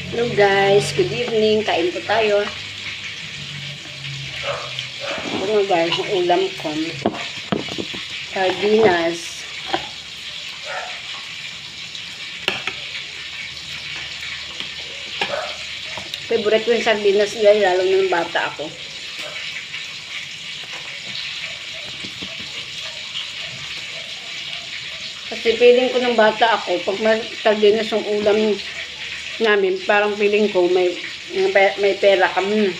Hello guys, good evening. Kain po tayo. Ito nga guys, ang ulam ko. Sardinas. Favorite ko yung sardinas guys, lalo na ng bata ako. Kasi feeling ko ng bata ako, pag may sardinas yung ulam namin, parang feeling ko may pera kami.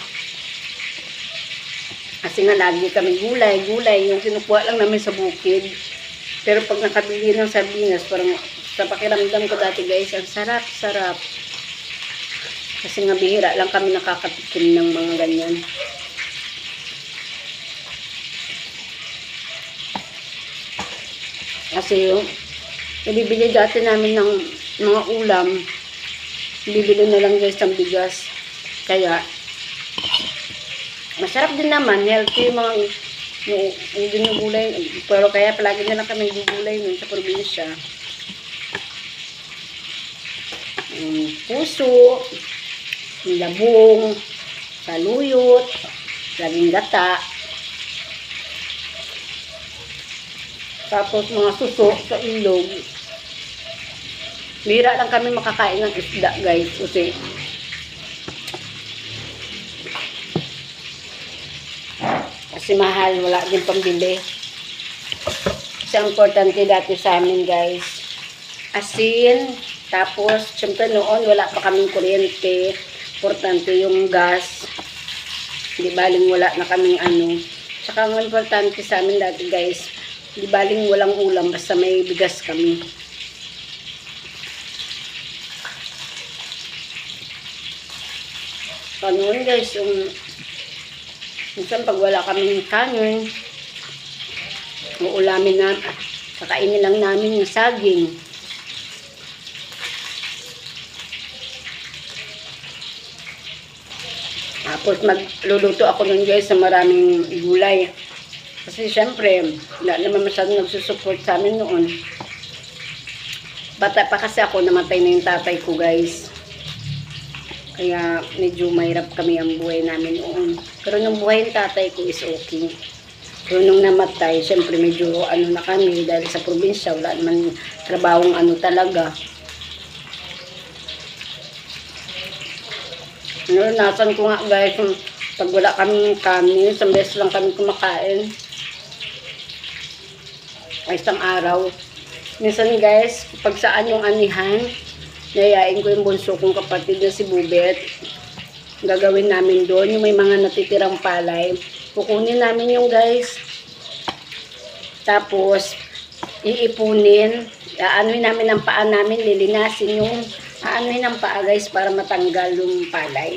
Kasi nga lagi kami gulay, yung kinukuha lang namin sa bukid. Pero pag nakabili ng sardinas, parang sa pakiramdam ko dati guys, ang sarap. Kasi nga bihira lang kami nakakatikim ng mga ganyan. Kasi yung ibibili dati namin ng mga ulam, bibili na lang guys ng bigas. Kaya masarap din naman, healthy yung mga yung ginugulay. Pero kaya palagi na lang kami gugulay nun sa probinsya. Puso, labong, saluyot, laging gata. Tapos mga suso sa ilog. Bira lang kami makakain ng isda guys. Kasi mahal, wala din pambili. Kasi ang importante dati sa amin guys, asin, tapos syempre noon wala pa kaming kuryente, importante yung gas. Hindi baling wala na kaming ano. Saka ang importante sa amin dati guys, hindi baling walang ulam, basta may bigas kami. Noon guys, yung minsan pag wala kaming kanin, uulamin na, kakainin lang namin yung saging. Tapos magluluto ako nun guys sa maraming gulay. Kasi syempre, wala naman masyadong nagsusupport sa amin noon. Bata pa kasi ako, namatay na yung tatay ko guys. Kaya medyo mahirap kami ang buhay namin noon. Pero nung buhay yung tatay ko is okay. Pero nung namatay, syempre medyo ano na kami dahil sa probinsya, wala naman trabahong ano talaga. Naranasan ko nga guys, pag wala kaming kanin, isang beses lang kami kumakain. Ay isang araw. Minsan guys, pag saan yung anihan, nayayain ko yung bunso kong kapatid na si Bubet. Gagawin namin doon, yung may mga natitirang palay. Kukunin namin yung guys. Tapos, iipunin. Aanoin namin ang paa namin, lilinasin yung aanoin ang paa guys para matanggal yung palay.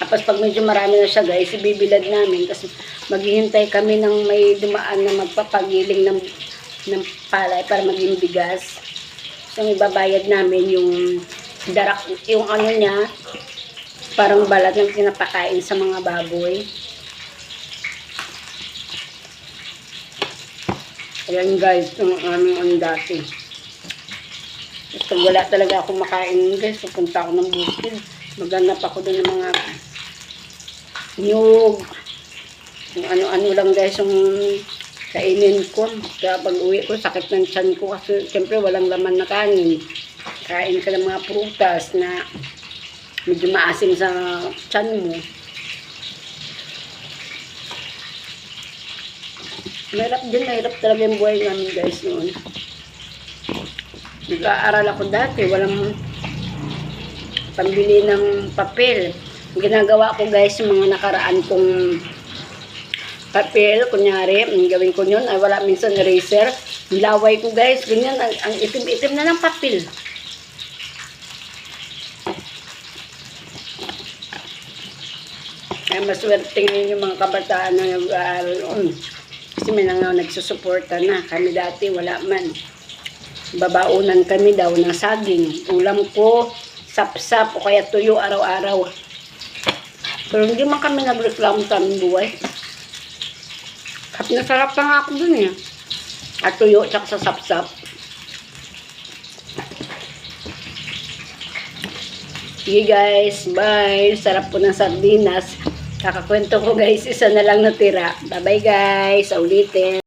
Tapos pag medyo marami na siya guys, ibibilad namin kasi maghihintay kami ng may dumaan na magpapagiling ng palay para maging bigas. So, ibabayad namin yung darak, yung ano niya, parang balat ng pinapakain sa mga baboy. Ayan guys, yung aming ano dati. Gusto wala talaga ako makain guys, pupunta ako ng bukid. Maghanap ako doon ng mga nyug. Yung ano-ano lang guys, yung kainin ko. Kaya pag uwi ko, sakit ng tiyan ko kasi siyempre walang laman na kanin. Kain ka ng mga prutas na medyo maasim sa tiyan mo. Mahirap talaga yung buhay namin guys noon. Nag-aaral ako dati, walang pambili ng papel. Ginagawa ko guys yung mga nakaraan kong papel, kunyari, gawin ko yun, ay wala minsan eraser, laway ko guys, ganyan, ang itim-itim na ng papel. Ay maswerte ngayon yung mga kabataan na nag-aaral noon. Kasi may nagsusuporta na, kami dati wala man. Babaunan kami daw ng saging. Ulam ko, sap-sap o kaya tuyo araw-araw. Pero hindi man kami nagreklamo sa aming buhay. Nasarap pa nga ako dun eh. At tuyo, tsaka sa sap-sap. Sige guys, bye. Sarap po ng sardinas. Kakakwento ko guys, isa na lang natira. Bye bye guys, sa ulitin.